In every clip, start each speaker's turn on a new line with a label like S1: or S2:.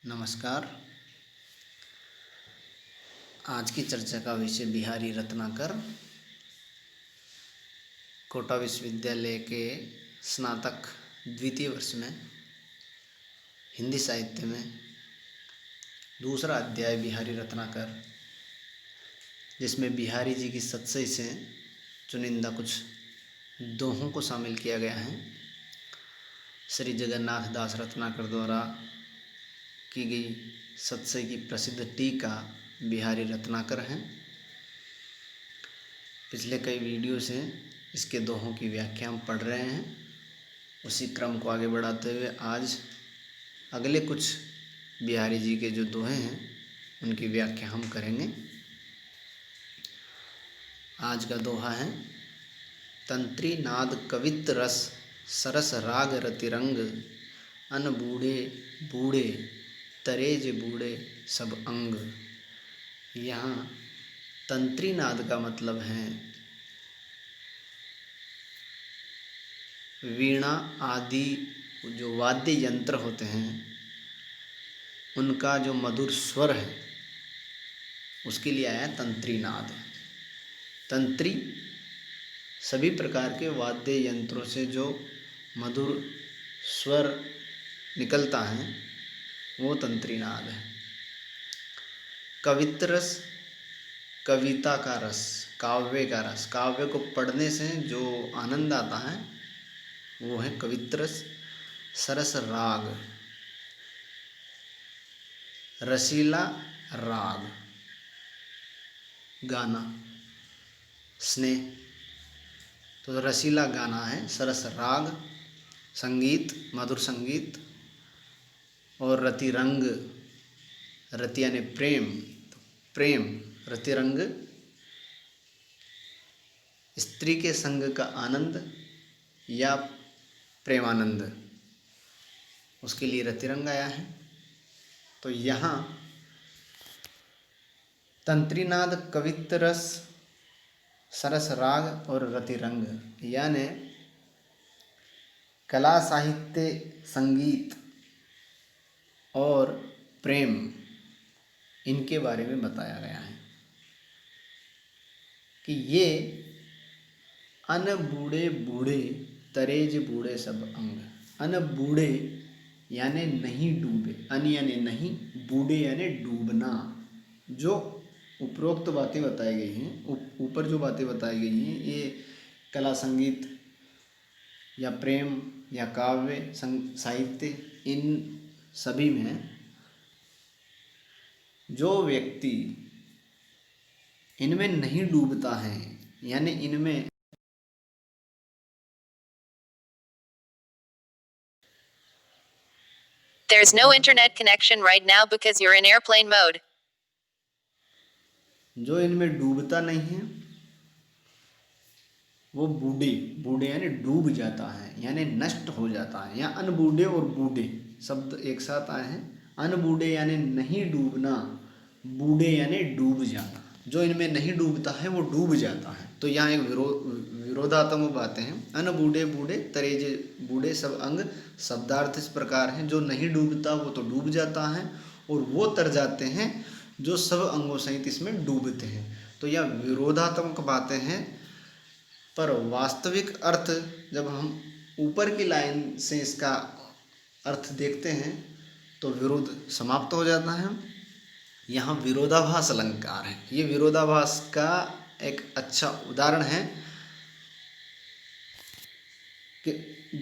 S1: नमस्कार। आज की चर्चा का विषय बिहारी रत्नाकर कोटा विश्वविद्यालय के स्नातक द्वितीय वर्ष में हिंदी साहित्य में दूसरा अध्याय बिहारी रत्नाकर, जिसमें बिहारी जी की सतसई से चुनिंदा कुछ दोहों को शामिल किया गया है। श्री जगन्नाथ दास रत्नाकर द्वारा की गई सतसई की प्रसिद्ध टीका बिहारी रत्नाकर हैं। पिछले कई वीडियो से इसके दोहों की व्याख्या हम पढ़ रहे हैं। उसी क्रम को आगे बढ़ाते हुए आज अगले कुछ बिहारी जी के जो दोहे हैं उनकी व्याख्या हम करेंगे। आज का दोहा है, तंत्री नाद कवित रस सरस राग रतिरंग, अन बूढ़े बूढ़े तरेज बूढ़े सब अंग। यहाँ तंत्री नाद का मतलब है वीणा आदि जो वाद्य यंत्र होते हैं उनका जो मधुर स्वर है उसके लिए आया तंत्री नाद। तंत्री सभी प्रकार के वाद्य यंत्रों से जो मधुर स्वर निकलता है वो तंत्री नाद है। कवित्रस कविता का रस, काव्य का रस, काव्य को पढ़ने से जो आनंद आता है वो है कवित्रस। सरस राग, रसीला राग, गाना, स्नेह, तो रसीला गाना है। सरस राग, संगीत, मधुर संगीत, और रतिरंग, रति यानी प्रेम, तो प्रेम, रतिरंग स्त्री के संग का आनंद या प्रेमानंद, उसके लिए रतिरंग आया है। तो यहाँ तंत्रीनाद, कवित्त रस, सरस राग और रतिरंग यानी कला, साहित्य, संगीत और प्रेम, इनके बारे में बताया गया है कि ये अन बूढ़े बूढ़े तरेज बूढ़े सब अंग। अन बूढ़े यानी नहीं डूबे, अन यानी नहीं, बूढ़े यानी डूबना। जो उपरोक्त बातें बताई गई हैं, ऊपर जो बातें बताई गई हैं, ये कला, संगीत या प्रेम या काव्य, साहित्य, इन सभी में जो व्यक्ति इनमें नहीं डूबता है, यानी इनमें
S2: There's no internet connection right now because you're in airplane mode.
S1: जो इनमें डूबता नहीं है वो बूढ़े, बूढ़े यानी डूब जाता है, यानी नष्ट हो जाता है। यहाँ अनबूढ़े और बूढ़े शब्द एक साथ आए हैं। अनबूढ़े यानी नहीं डूबना, बूढ़े यानी डूब जाना। जो इनमें नहीं डूबता है वो डूब जाता है। तो यहाँ एक विरोधात्मक बातें हैं। अनबूढ़े बूढ़े तरेज बूढ़े सब अंग, शब्दार्थ इस प्रकार हैं, जो नहीं डूबता वो तो डूब जाता है, और वो तर जाते हैं जो सब अंगों सहित इसमें डूबते हैं। तो यह विरोधात्मक बातें हैं, पर वास्तविक अर्थ जब हम ऊपर की लाइन से इसका अर्थ देखते हैं तो विरोध समाप्त हो जाता है। यहाँ विरोधाभास अलंकार है। ये विरोधाभास का एक अच्छा उदाहरण है कि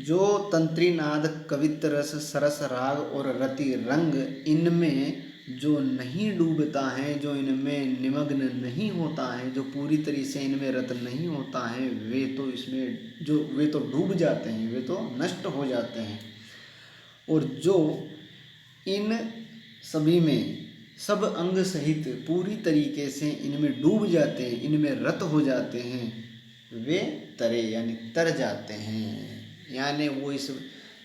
S1: जो तंत्री नाद, कवित्त रस, सरस राग और रति रंग, इनमें जो नहीं डूबता है, जो इनमें निमग्न नहीं होता है, जो पूरी तरह से इनमें रत नहीं होता है, वे तो इसमें जो वे तो डूब जाते हैं, वे तो नष्ट हो जाते हैं। और जो इन सभी में सब अंग सहित पूरी तरीके से इनमें डूब जाते हैं, इनमें रत हो जाते हैं, वे तरे यानी तर जाते हैं, यानी वो इस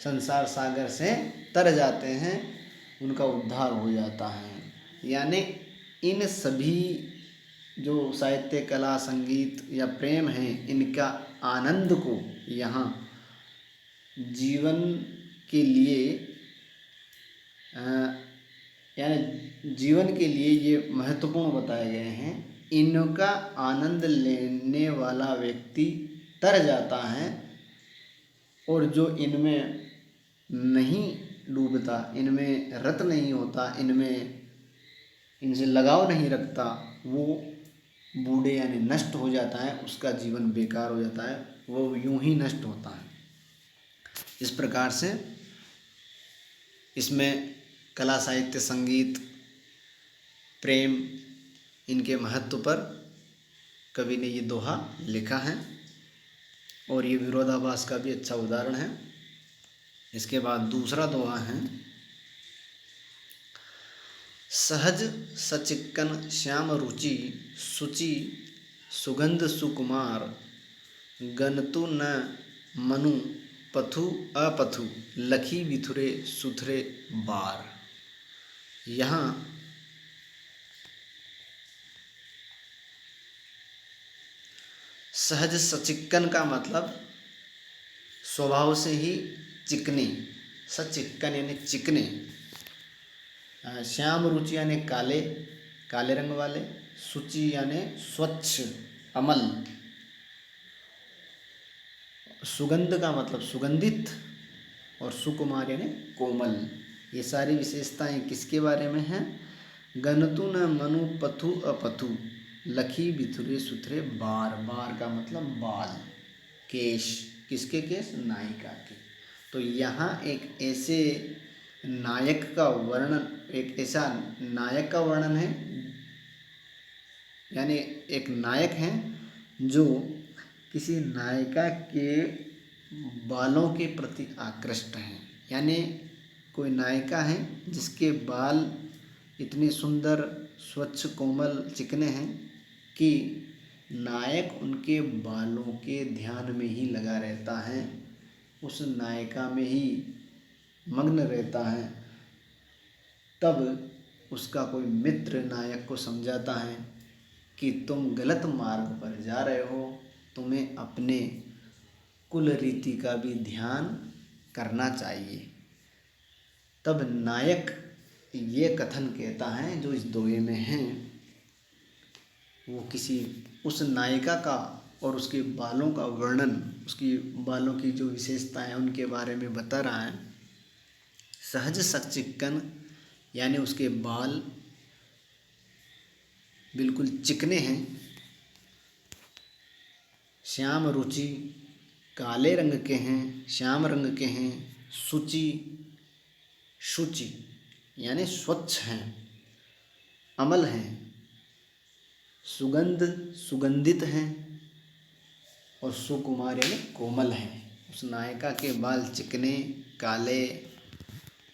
S1: संसार सागर से तर जाते हैं, उनका उद्धार हो जाता है। यानी इन सभी जो साहित्य, कला, संगीत या प्रेम है, इनका आनंद को यहाँ जीवन के लिए यानी जीवन के लिए ये महत्वपूर्ण बताए गए हैं। इनका आनंद लेने वाला व्यक्ति तर जाता है, और जो इनमें नहीं डूबता, इनमें रत नहीं होता, इनसे लगाव नहीं रखता, वो बूढ़े यानी नष्ट हो जाता है, उसका जीवन बेकार हो जाता है, वो यूं ही नष्ट होता है। इस प्रकार से इसमें कला, साहित्य, संगीत, प्रेम, इनके महत्व पर कवि ने ये दोहा लिखा है, और ये विरोधाभास का भी अच्छा उदाहरण है। इसके बाद दूसरा दोहा है, सहज सचिक्कन श्याम रुचि सुचि सुगंध सुकुमार गनतु न मनु पथु अपथु लखी बिथुरे सुथरे बार। यहाँ सहज सचिक्कन का मतलब स्वभाव से ही चिकने, सचिक्कन यानी चिकने, श्याम रुचि यानी काले, काले रंग वाले, सुचि यानी स्वच्छ, अमल, सुगंध का मतलब सुगंधित, और सुकुमार यानी कोमल। ये सारी विशेषताएं किसके बारे में हैं? गनतु न मनु पथु अपथु लखी बिथुरे सुथरे बार। बार का मतलब बाल, केश। किसके केश? नायिका के। तो यहाँ एक ऐसे नायक का वर्णन, एक ऐसा नायक का वर्णन है, यानी एक नायक है जो किसी नायिका के बालों के प्रति आकृष्ट हैं। यानी कोई नायिका है जिसके बाल इतने सुंदर, स्वच्छ, कोमल, चिकने हैं कि नायक उनके बालों के ध्यान में ही लगा रहता है, उस नायिका में ही मग्न रहता है। तब उसका कोई मित्र नायक को समझाता है कि तुम गलत मार्ग पर जा रहे हो, तुम्हें अपने कुल रीति का भी ध्यान करना चाहिए। तब नायक ये कथन कहता है जो इस दोहे में है, वो किसी उस नायिका का और उसके बालों का वर्णन, उसकी बालों की जो विशेषताएं हैं उनके बारे में बता रहा है। सहज सचिक्कन यानी उसके बाल बिल्कुल चिकने हैं। श्याम रुचि काले रंग के हैं, श्याम रंग के हैं। सुचि शुचि यानी स्वच्छ हैं, अमल हैं। सुगंध सुगंधित हैं, और सुकुमार यानी कोमल हैं। उस नायिका के बाल चिकने, काले,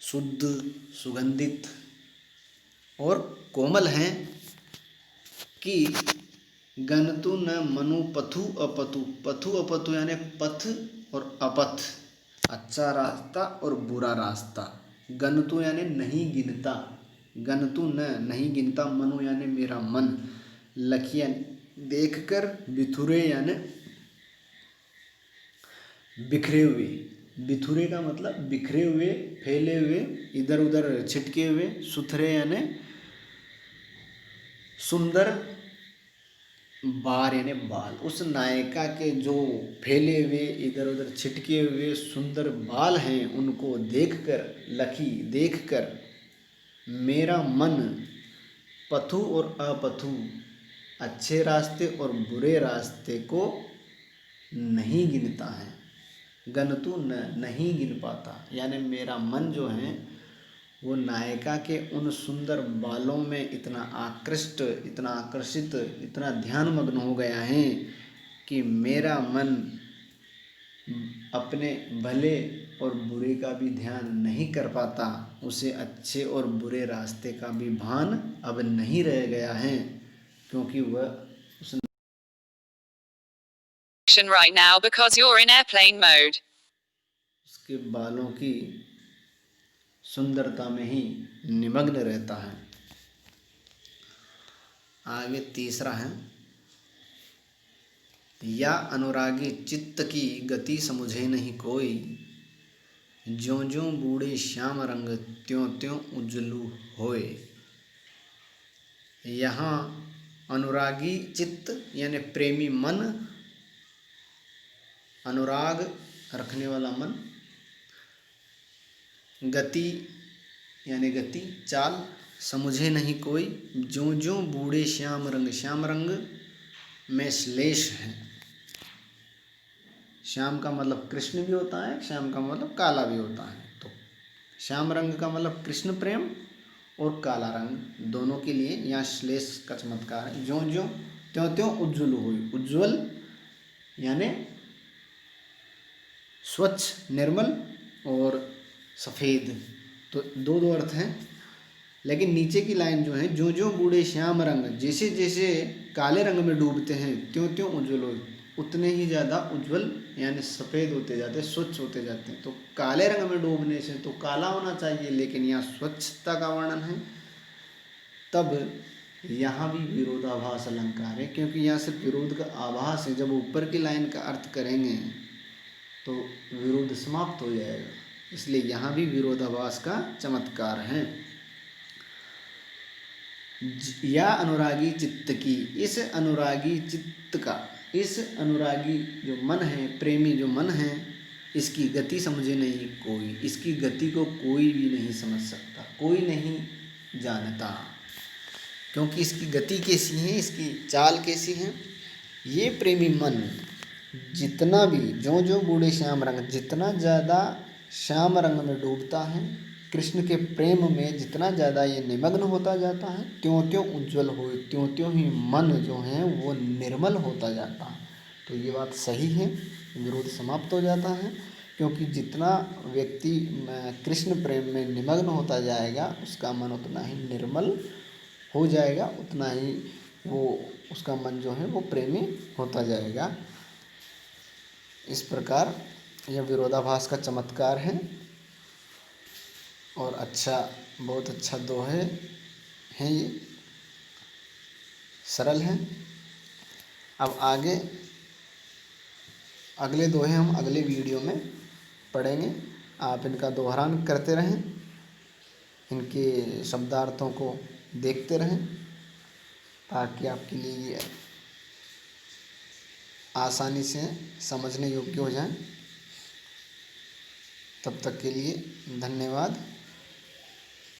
S1: शुद्ध, सुगंधित और कोमल हैं कि गनतु न मनु पथु अपथु। पथु अपथु यानी पथ और अपथ, अच्छा रास्ता और बुरा रास्ता। गनतु यानी नहीं गिनता, गनतु न नहीं गिनता, मनु यानी मेरा मन, लखिया देखकर, बिथुरे यानी बिखरे हुए। बिथुरे का मतलब बिखरे हुए, फैले हुए, इधर उधर छिटके हुए। सुथरे यानी सुंदर, बार यानी बाल। उस नायिका के जो फैले हुए, इधर उधर छिटके हुए सुंदर बाल हैं, उनको देखकर, लखी देखकर मेरा मन पथु और अपथु, अच्छे रास्ते और बुरे रास्ते को नहीं गिनता है। गनतु न नहीं गिन पाता, यानी मेरा मन जो है वो नायिका के उन सुंदर बालों में इतना आकृष्ट, इतना आकर्षित, इतना ध्यान मग्न हो गया है कि मेरा मन अपने भले और बुरे का भी ध्यान नहीं कर पाता। उसे अच्छे और बुरे रास्ते का भी भान अब नहीं रह गया है, क्योंकि वह उस
S2: right now because you're in airplane mode.
S1: उसके बालों की सुंदरता में ही निमग्न रहता है। आगे तीसरा है, या अनुरागी चित्त की गति समझे नहीं कोई, ज्यों ज्यों बूढ़े श्याम रंग त्यों त्यों उज्जलू होए। यहाँ अनुरागी चित्त यानी प्रेमी मन, अनुराग रखने वाला मन, गति यानी गति चाल, समझे नहीं कोई। ज्यों ज्यों बूढ़े श्याम रंग, श्याम रंग में श्लेष है। श्याम का मतलब कृष्ण भी होता है, श्याम का मतलब काला भी होता है। तो श्याम रंग का मतलब कृष्ण प्रेम और काला रंग दोनों के लिए यहाँ श्लेष का चमत्कार है। ज्यों ज्यों त्यों त्यों उज्ज्वल हुई, उज्ज्वल यानी स्वच्छ निर्मल और सफ़ेद, तो दो दो अर्थ हैं। लेकिन नीचे की लाइन जो है, ज्यों ज्यों बूढ़े श्याम रंग, जैसे जैसे काले रंग में डूबते हैं त्यों त्यों उज्ज्वल हो, उतने ही ज़्यादा उज्ज्वल यानी सफ़ेद होते जाते हैं, स्वच्छ होते जाते हैं। तो काले रंग में डूबने से तो काला होना चाहिए, लेकिन यहाँ स्वच्छता का वर्णन है, तब यहाँ भी विरोधाभास अलंकार है, क्योंकि यहाँ सिर्फ विरोध का आभास है। जब ऊपर की लाइन का अर्थ करेंगे तो विरोध समाप्त हो जाएगा, इसलिए यहाँ भी विरोधाभास का चमत्कार है। या अनुरागी चित्त की, इस अनुरागी चित्त का, इस अनुरागी जो मन है, प्रेमी जो मन है, इसकी गति समझे नहीं कोई, इसकी गति को कोई भी नहीं समझ सकता, कोई नहीं जानता, क्योंकि इसकी गति कैसी है, इसकी चाल कैसी है। ये प्रेमी मन जितना भी, ज्यों ज्यों बूढ़े श्याम रंग, जितना ज़्यादा श्याम रंग में डूबता है, कृष्ण के प्रेम में जितना ज़्यादा ये निमग्न होता जाता है, त्यों त्यों उज्ज्वल हो, त्यों त्यों ही मन जो है वो निर्मल होता जाता है। तो ये बात सही है, विरोध समाप्त हो जाता है, क्योंकि जितना व्यक्ति कृष्ण प्रेम में निमग्न होता जाएगा उसका मन उतना ही निर्मल हो जाएगा, उतना ही वो उसका मन जो है वो प्रेमी होता जाएगा। इस प्रकार यह विरोधाभास का चमत्कार है और अच्छा, बहुत अच्छा दोहे हैं, ये सरल हैं। अब आगे अगले दोहे हम अगले वीडियो में पढ़ेंगे। आप इनका दोहरान करते रहें, इनके शब्दार्थों को देखते रहें, ताकि आपके लिए ये आसानी से समझने योग्य हो जाए। तब तक के लिए धन्यवाद।